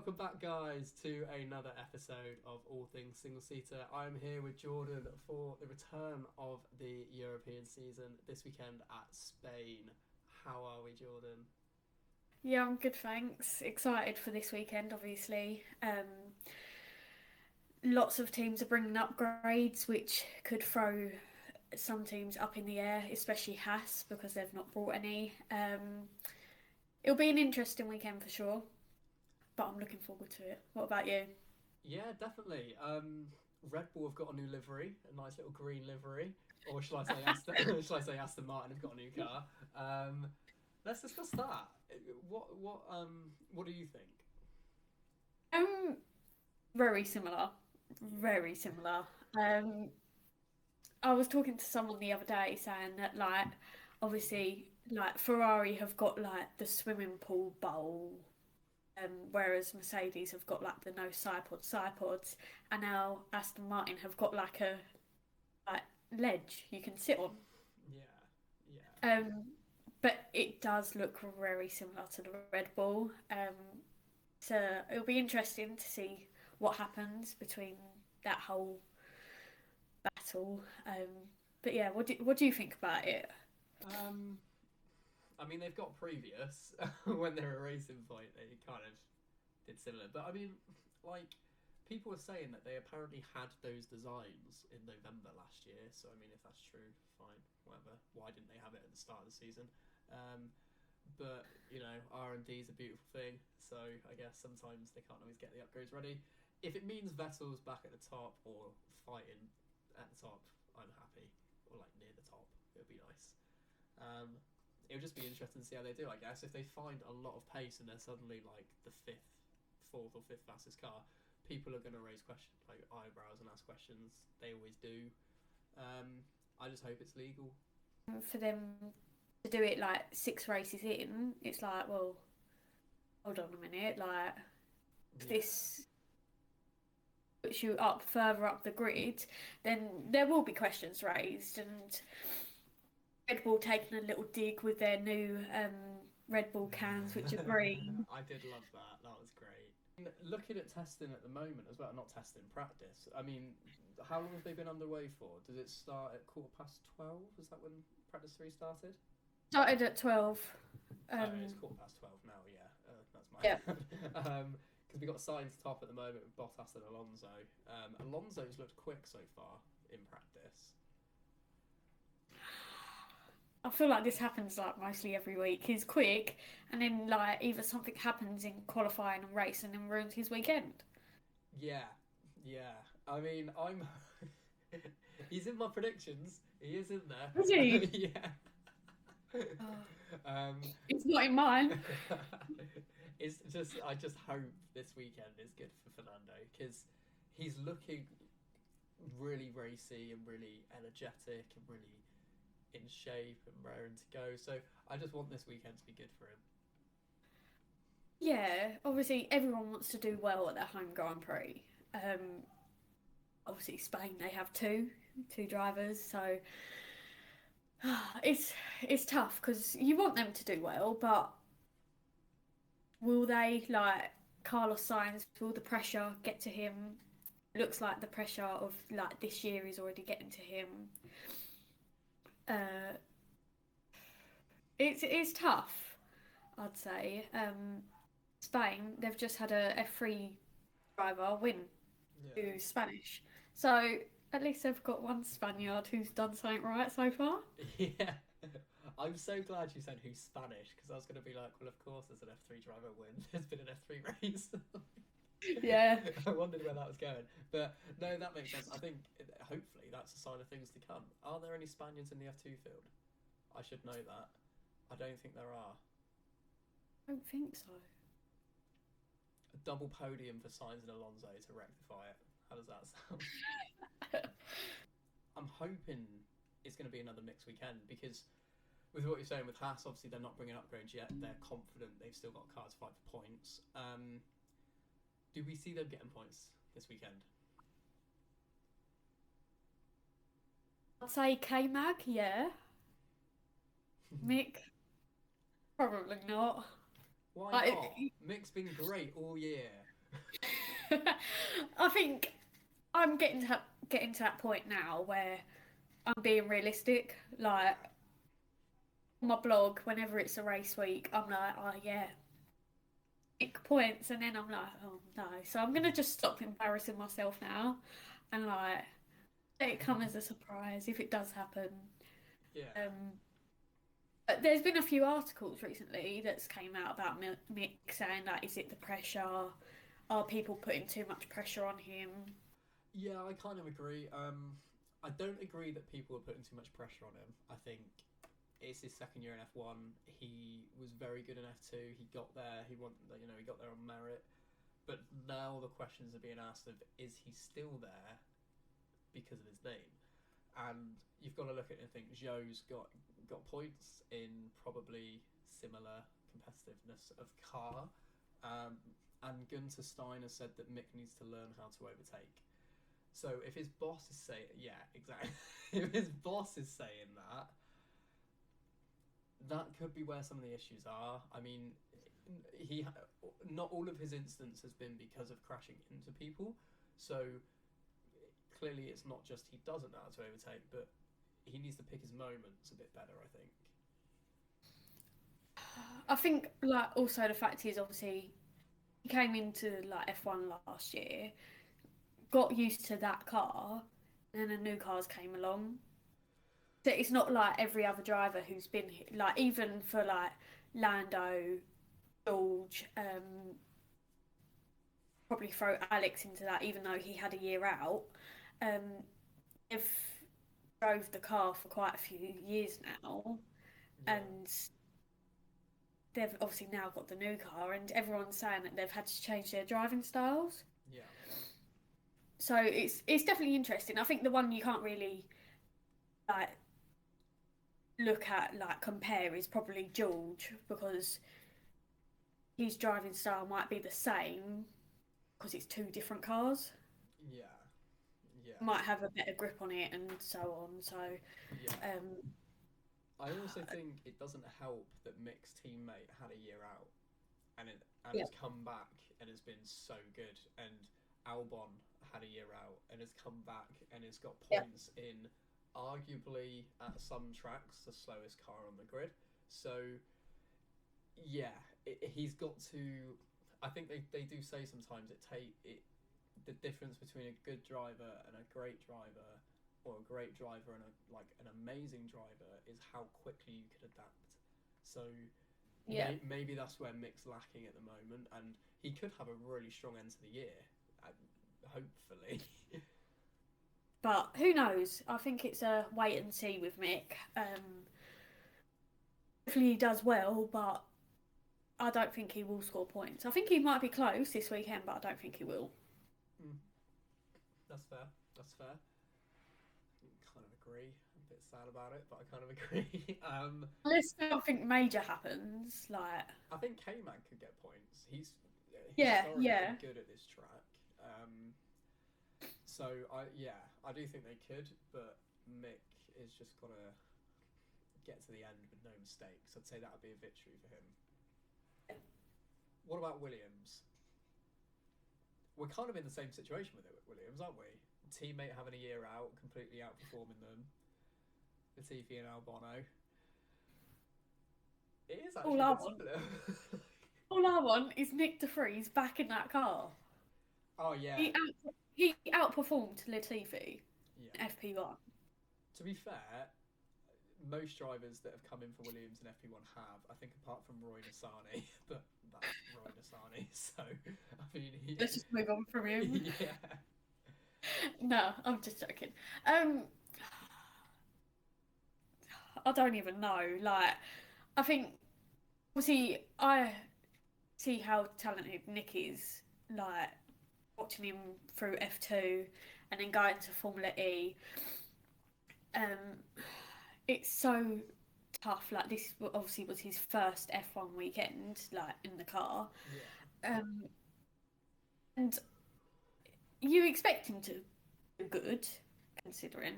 Welcome back, guys, to another episode of All Things Single Seater. I'm here with Jordan for the return of the European season this weekend at Spain. How are we, Jordan? Yeah, I'm good, thanks. Excited for this weekend, obviously. Lots of teams are bringing upgrades, which could throw some teams up in the air, especially Haas, because they've not brought any. It'll be an interesting weekend for sure, but I'm looking forward to it. What about you? Yeah, definitely. Red Bull have got a new livery, a nice little green livery, or shall I say Aston? Shall I say Aston Martin have got a new car? Let's discuss that. What do you think? Um, Very similar, very similar. Um, I was talking to someone the other day saying that, like, obviously, like Ferrari have got like the swimming pool bowl, whereas Mercedes have got like the no sidepods, and now Aston Martin have got like a like ledge you can sit on. Yeah, yeah. Um, but it does look very similar to the Red Bull. So it'll be interesting to see what happens between that whole battle. But yeah, what do you think about it? Um, I mean, they've got previous when they were a racing point. They kind of did similar, but I mean, like people were saying that they apparently had those designs in November last year. So I mean, if that's true, fine, whatever. Why didn't they have it at the start of the season? Um, but you know, R&D is a beautiful thing. So I guess sometimes they can't always get the upgrades ready. If it means Vettel's back at the top or fighting at the top, I'm happy. Or like near the top, it would be nice. Um, it would just be interesting to see how they do. I guess if they find a lot of pace and they're suddenly like the fourth or fifth fastest car, people are going to raise questions, like eyebrows, and ask questions. They always do. I just hope it's legal. For them to do it like six races in, it's like, well, hold on a minute, like if Yeah, this puts you up further up the grid, then there will be questions raised. And Red Bull taking a little dig with their new Red Bull cans, which are green. I did love that. That was great. Looking at testing at the moment as well, not testing, practice. I mean, how long have they been underway for? Does it start at 12:15? Is that when practice three started? Started at 12. Oh, it's Um, 12:15 now. Yeah, that's my yeah. bad. Because we got Sainz top at the moment with Bottas and Alonso. Alonso's looked quick so far in practice. I feel like this happens like mostly every week. He's quick, and then like either something happens in qualifying and race and then ruins his weekend. Yeah, yeah. I mean, I'm. He's in my predictions. He is in there. Is he? Yeah. Oh, um, it's not in mine. it's just I just hope this weekend is good for Fernando because he's looking really racy and really energetic and really in shape and raring to go. So I just want this weekend to be good for him. Yeah, obviously everyone wants to do well at their home Grand Prix. Um, Obviously Spain they have two drivers, so it's it's tough because you want them to do well, but will they? Like Carlos Sainz, will the pressure get to him? Looks like the pressure of like this year is already getting to him. Uh, it's tough, I'd say. Spain, they've just had a F3 driver win Yeah. who's Spanish. So at least they've got one Spaniard who's done something right so far. Yeah. I'm so glad you said who's Spanish because I was going to be like, well, of course there's an F3 driver win. There's been an F3 race. Yeah. I wondered where that was going. But no, that makes sense. I think hopefully that's a sign of things to come. Are there any Spaniards in the F2 field? I should know that. I don't think there are. I don't think so. A double podium for Sainz and Alonso to rectify it. How does that sound? I'm hoping it's going to be another mixed weekend because with what you're saying with Haas, obviously they're not bringing upgrades yet. They're confident they've still got cars to fight for points. Do we see them getting points this weekend? I'd say K-Mag, yeah. Mick, probably not. Why Like, not? Mick's been great all year. I think I'm getting to that point now where I'm being realistic. Like on my blog, whenever it's a race week, I'm like, oh yeah, pick points, and then I'm like, oh no. So I'm gonna just stop embarrassing myself now, and like let it come as a surprise if it does happen. Yeah. Um, but there's been a few articles recently that's came out about Mick saying like, is it the pressure? Are people putting too much pressure on him? Yeah, I kind of agree. I don't agree that people are putting too much pressure on him. I think it's his second year in F1. He was very good in F2. He got there. He got there on merit. But now the questions are being asked of, is he still there because of his name? And you've got to look at it and think Zhou's got points in probably similar competitiveness of car. And Gunter Steiner said that Mick needs to learn how to overtake. So if his boss is saying, yeah, exactly, if his boss is saying that, that could be where some of the issues are. I mean, he not all of his incidents has been because of crashing into people. So clearly, it's not just he doesn't know how to overtake, but he needs to pick his moments a bit better. I think. I think like also the fact is obviously he came into like F1 last year, got used to that car, and then new cars came along. So it's not like every other driver who's been like even for like Lando, George, probably throw Alex into that, even though he had a year out. Um, they've drove the car for quite a few years now, Yeah. and they've obviously now got the new car, and everyone's saying that they've had to change their driving styles. Yeah. So it's definitely interesting. I think the one you can't really like look at like compare is probably George because his driving style might be the same because it's two different cars. Yeah. Yeah. Might have a better grip on it and so on. So Yeah. um, I also think it doesn't help that Mick's teammate had a year out and yeah, has come back and has been so good, and Albon had a year out and has come back and has got yeah, points in arguably at some tracks the slowest car on the grid. So yeah, he's got to. I think they do say sometimes the difference between a good driver and a great driver, or a great driver and an amazing driver, is how quickly you could adapt. So yeah. maybe that's where Mick's lacking at the moment, and he could have a really strong end to the year, hopefully. But who knows? I think it's a wait and see with Mick. Hopefully he does well, but I don't think he will score points. I think he might be close this weekend, but I don't think he will. Mm, that's fair. That's fair. Kind of agree. I'm a bit sad about it, but I kind of agree. Unless something major happens, like I think K-Man could get points. He's yeah, historically yeah. good at this track. So I do think they could, but Mick is just gotta get to the end with no mistakes. I'd say that would be a victory for him. What about Williams? We're kind of in the same situation with Williams, aren't we? Teammate having a year out, completely outperforming them. Latifi and Albano. It is actually All I a bit want, similar. all I want is Nick De Vries back in that car. Oh yeah, He outperformed Latifi yeah. in FP1. To be fair, most drivers that have come in for Williams and FP1 have, I think, apart from Roy Nissany, but that's Roy Nissany. So I mean, Let's just move on from him. yeah, No, I'm just joking. I don't even know. Like, I think obviously I see how talented Nick is. Like watching him through F2 and then going to Formula E. Um, it's so tough. Like this obviously was his first F1 weekend, like in the car. yeah, Um, and you expect him to do good, considering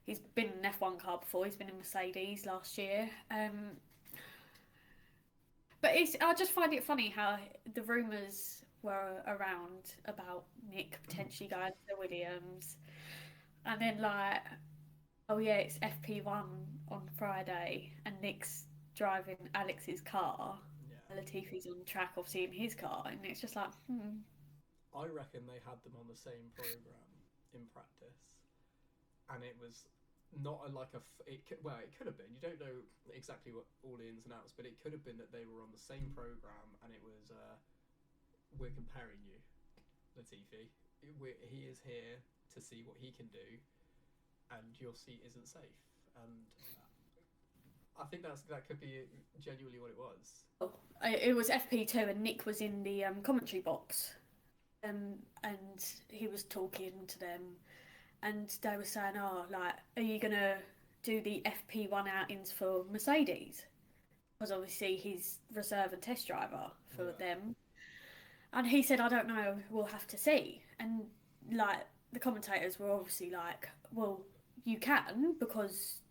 he's been in an F1 car before. He's been in Mercedes last year. But I just find it funny how the rumours were around about Nick potentially going to Williams, and then like, oh yeah, it's FP1 on Friday, and Nick's driving Alex's car. Yeah. Latifi's on track, obviously in his car, and it's just like, I reckon they had them on the same program in practice, and it was not a, like a well, it could have been. You don't know exactly what all the ins and outs, but it could have been that they were on the same program, and it was we're comparing you, Latifi. He is here to see what he can do, and your seat isn't safe. And I think that could be genuinely what it was. oh, it was FP2, and Nick was in the commentary box, and he was talking to them, and they were saying, "Oh, like, are you gonna do the FP1 outings for Mercedes?" Because obviously he's reserve and test driver for Yeah. them, and he said, "I don't know. We'll have to see." And like the commentators were obviously like, "Well, you can because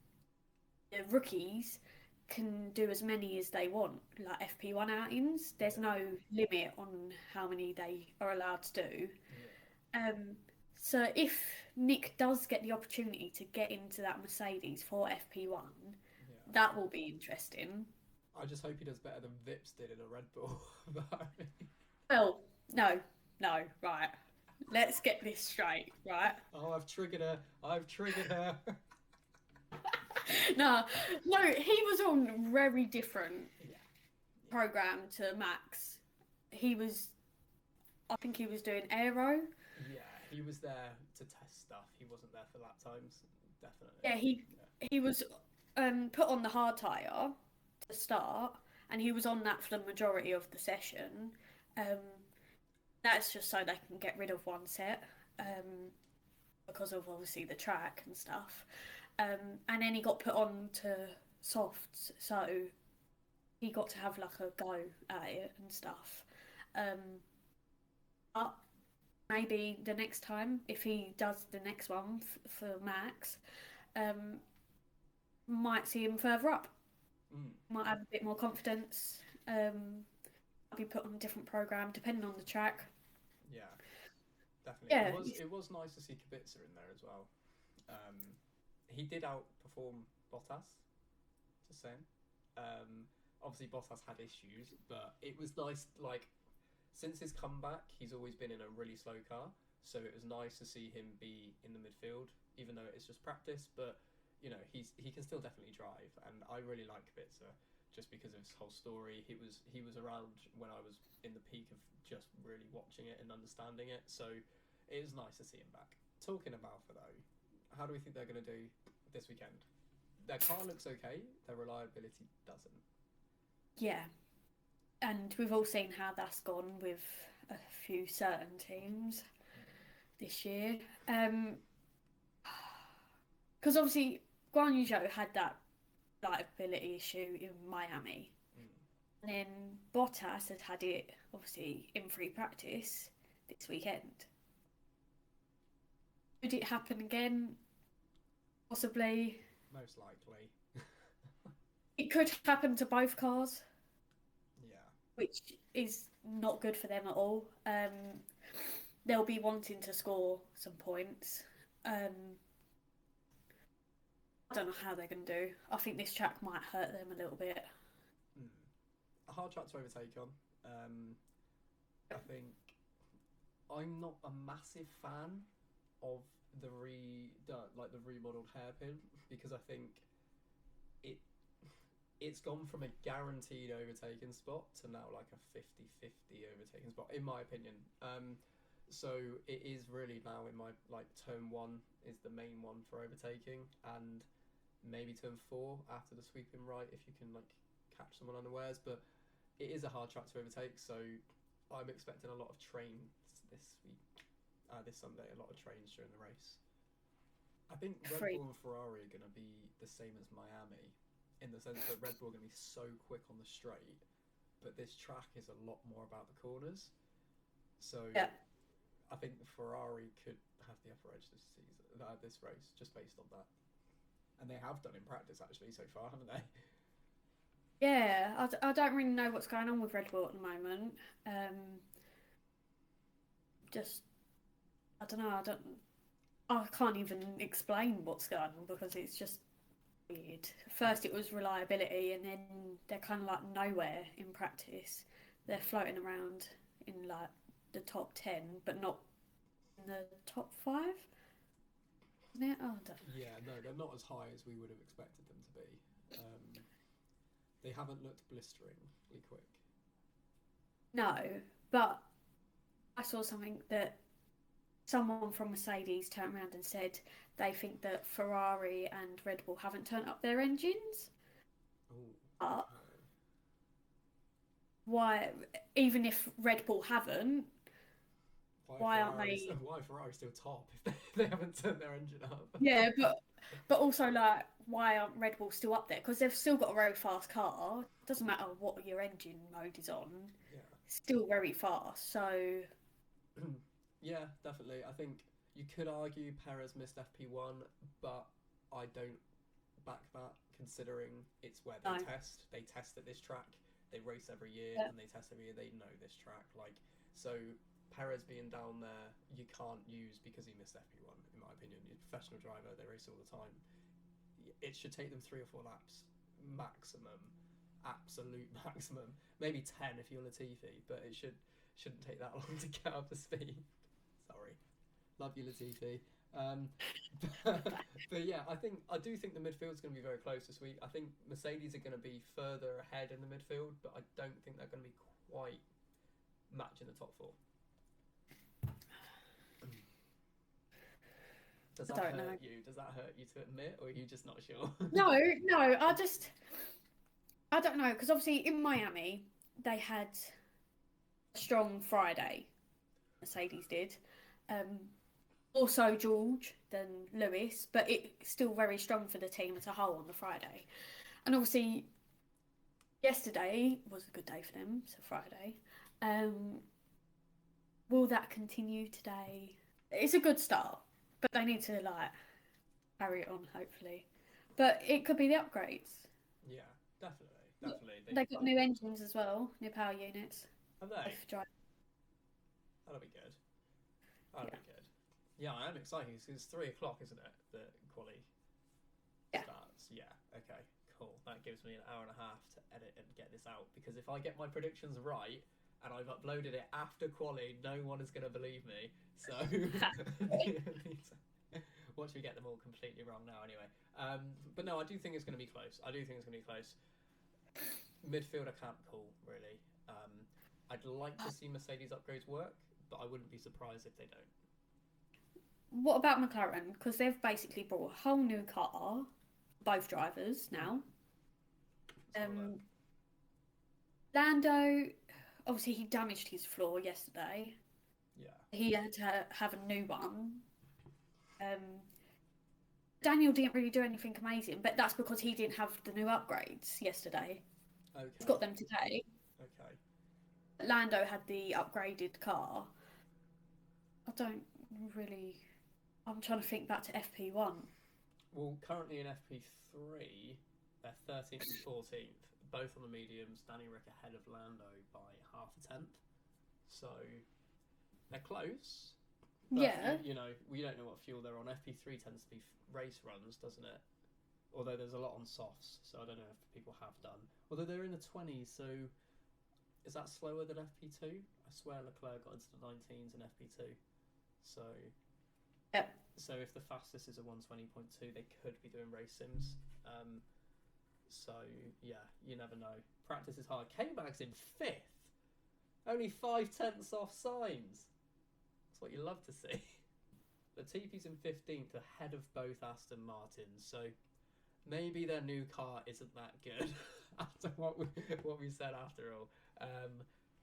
the rookies can do as many as they want, like FP1 outings. There's Yeah. no limit on how many they are allowed to do." Yeah. So if Nick does get the opportunity to get into that Mercedes for FP1, Yeah. that will be interesting. I just hope he does better than Vips did in a Red Bull. Well, no, right. Let's get this straight, right? Oh, I've triggered her. I've triggered her. No, he was on very different Yeah. program to Max. I think he was doing aero. Yeah, he was there to test stuff. He wasn't there for lap times. Definitely. Yeah, he was put on the hard tyre to start, and he was on that for the majority of the session. That's just so they can get rid of one set, because of obviously the track and stuff. And then he got put on to softs, so he got to have like a go at it and stuff. But maybe the next time, if he does the next one for Max, might see him further up. Might have a bit more confidence. Might be put on a different program depending on the track. Yeah, definitely. Yeah. It was nice to see Kubica in there as well. He did outperform Bottas, just saying. Obviously Bottas had issues, but it was nice. Like, since his comeback, he's always been in a really slow car, so it was nice to see him be in the midfield, even though it's just practice. But you know, he can still definitely drive, and I really like Kubica just because of his whole story. He was around when I was in the peak of just really watching it and understanding it, so it is nice to see him back. Talking about Alfa though, how do we think they're going to do this weekend? Their car looks okay, their reliability doesn't. Yeah, and we've all seen how that's gone with a few certain teams this year. Because obviously Guan Yu Zhou had that liability issue in Miami, and then Bottas had it obviously in free practice this weekend. Could it happen again? Possibly. Most likely. It could happen to both cars, Yeah. which is not good for them at all. They'll be wanting to score some points. I don't know how they're going to do. I think this track might hurt them a little bit. A hard track to overtake on. I think I'm not a massive fan of the remodeled hairpin, because I think it's gone from a guaranteed overtaking spot to now like a 50-50 overtaking spot, in my opinion. So it is really now in my, like, turn 1 is the main one for overtaking, and maybe turn 4 after the sweeping right if you can like catch someone unawares. But it is a hard track to overtake, so I'm expecting a lot of trains this week, this Sunday, a lot of trains during the race. I think Red Bull and Ferrari are going to be the same as Miami, in the sense that Red Bull are going to be so quick on the straight, but this track is a lot more about the corners. So yeah. I think Ferrari could have the upper edge this season, this race, just based on that. And they have done in practice actually so far, haven't they? Yeah, I don't really know what's going on with Red Bull at the moment. just, I don't know. I can't even explain what's going on because it's just weird. First, it was reliability, and then they're kind of like nowhere in practice. They're floating around in like the top 10, but not in the top 5. Isn't it? Oh, I don't know. Yeah, no, they're not as high as we would have expected them to be. They haven't looked blisteringly quick. No, but I saw something that someone from Mercedes turned around and said they think that Ferrari and Red Bull haven't turned up their engines. Oh, But why, even if Red Bull haven't, why aren't they? Why are Ferrari still top if they haven't turned their engine up? Yeah, but also like, why aren't Red Bull still up there? Because they've still got a very fast car. Doesn't matter what your engine mode is on. Yeah. Still very fast. So Yeah, definitely. I think you could argue Perez missed FP1, but I don't back that considering it's where they No. test. They test at this track. They race every year Yeah. and they test every year. They know this track. Like, so Perez being down there, you can't use because he missed FP1, in my opinion. He's a professional driver. They race all the time. It should take them 3 or 4 laps maximum. Absolute maximum. Maybe 10 if you're Latifi, but it shouldn't take that long to get up to speed. Sorry, love you, Latifi. But yeah, I do think the midfield's going to be very close this week. I think Mercedes are going to be further ahead in the midfield, but I don't think they're going to be quite matching the top 4. Does I that don't hurt know. you? Does that hurt you to admit, or are you just not sure? no, I don't know because obviously in Miami they had a strong Friday. Mercedes did. More so George than Lewis, but it's still very strong for the team as a whole on the Friday. And obviously, yesterday was a good day for them, so Friday. Will that continue today? It's a good start, but they need to like carry it on, hopefully. But it could be the upgrades. Yeah, definitely. They got new engines as well, new power units. Have they? Both drive. That'll be good. That'll be good. Yeah, I am excited because it's 3 o'clock, isn't it? The quali starts. Yeah. Okay. Cool. That gives me an hour and a half to edit and get this out. Because if I get my predictions right and I've uploaded it after quali, no one is going to believe me. So watch me get them all completely wrong now. Anyway. But no, I do think it's going to be close. Midfield I can't call really. I'd like to see Mercedes upgrades work, but I wouldn't be surprised if they don't. What about McLaren? Because they've basically brought a whole new car, both drivers now. Lando, obviously he damaged his floor yesterday. Yeah. He had to have a new one. Daniel didn't really do anything amazing, but that's because he didn't have the new upgrades yesterday. Okay. He's got them today. Okay. Lando had the upgraded car. I don't really... I'm trying to think back to FP1. Well, currently in FP3, they're 13th and 14th, both on the mediums. Danny Rick ahead of Lando by half a tenth. So they're close. But, Yeah. You know, we don't know what fuel they're on. FP3 tends to be race runs, doesn't it? Although there's a lot on softs, so I don't know if people have done. Although they're in the 20s, so is that slower than FP2? I swear Leclerc got into the 19s in FP2. So, Yep. So if the fastest is a 120.2, they could be doing race sims. So yeah, you never know. Practice is hard. K-Mag's in 5th, only 5/10 off signs. That's what you love to see. Latifi's in 15th, ahead of both Aston Martins. So maybe their new car isn't that good after what we said after all.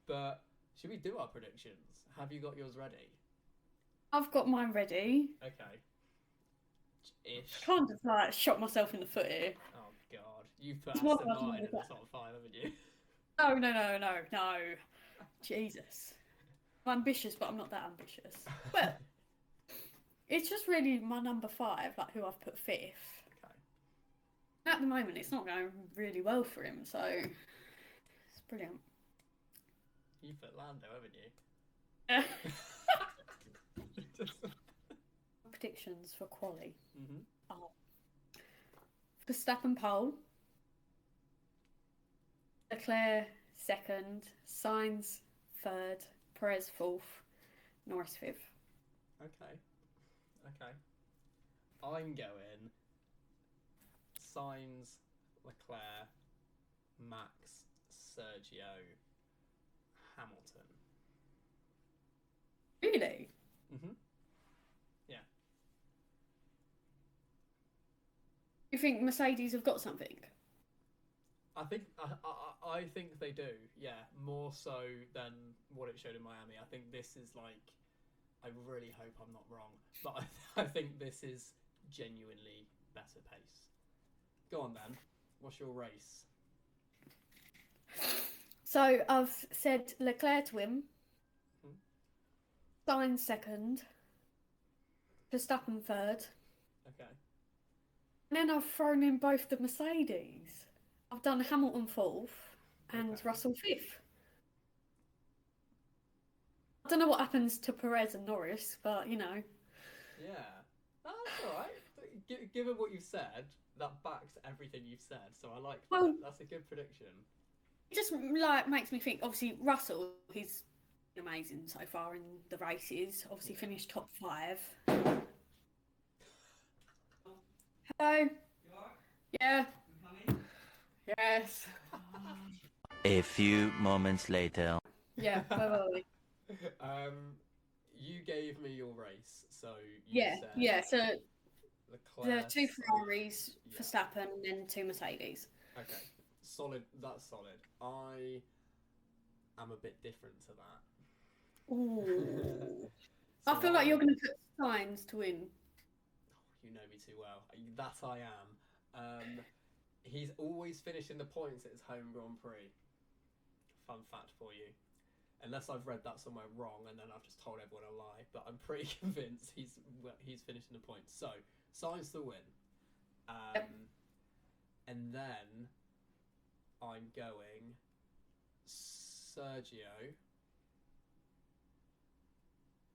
But should we do our predictions? Have you got yours ready? I've got mine ready. Okay. Ish. Kind of like shot myself in the foot here. Oh god, you've put It's Aston what I was Martin in the wondering. top 5, haven't you? No. Jesus. I'm ambitious, but I'm not that ambitious. Well, it's just really my number 5, like who I've put 5th. Okay. At the moment, it's not going really well for him, so it's brilliant. You put Lando, haven't you? Predictions for quali. Mhm. Oh. Verstappen pole. Leclerc second. Sainz third. Perez fourth. Norris fifth. Okay. Okay. I'm going Sainz, Leclerc, Max, Sergio, Hamilton. Really? Mhm. Yeah. You think Mercedes have got something? I think they do. Yeah, more so than what it showed in Miami. I think this is like. I really hope I'm not wrong, but I think this is genuinely better pace. Go on then. What's your race? So I've said Leclerc to win. Hmm. Sainz second. Verstappen third. Okay. And then I've thrown in both the Mercedes. I've done Hamilton fourth and Okay. Russell fifth. I don't know what happens to Perez and Norris, but you know. Yeah. Oh, that's all right. Given what you've said, that backs everything you've said. So I like that. Well, That's a good prediction. it just like makes me think. Obviously, Russell, he's been amazing so far in the races. Obviously, Yeah. finished top 5. Hello. Yeah. Yes. A few moments later. Yeah. Where were we? You gave me your race, so you Yeah. said Yeah. So Leclerc. the 2 Ferraris, Yeah. Verstappen, and then 2 Mercedes. Okay, solid. That's solid. I am a bit different to that. Ooh. So I feel like you're going to put Sainz to win. You know me too well. That I am. He's always finishing the points at his home Grand Prix. Fun fact for you. Unless I've read that somewhere wrong and then I've just told everyone a lie, but I'm pretty convinced he's finishing the points. So, Sainz the win. Yep. And then I'm going Sergio,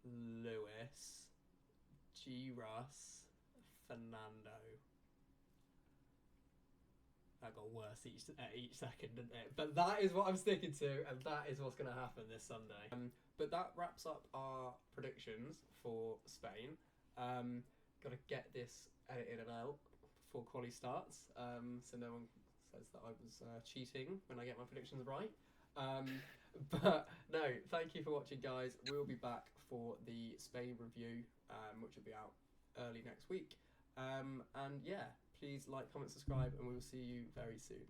Lewis, G. Russ, Fernando. That got worse each second, didn't it? But that is what I'm sticking to, and that is what's going to happen this Sunday. But that wraps up our predictions for Spain. Got to get this edited and out before quali starts, so no one says that I was cheating when I get my predictions right. But no, thank you for watching, guys. We'll be back for the Spain review, which will be out early next week. And yeah, please like, comment, subscribe, and we will see you very soon.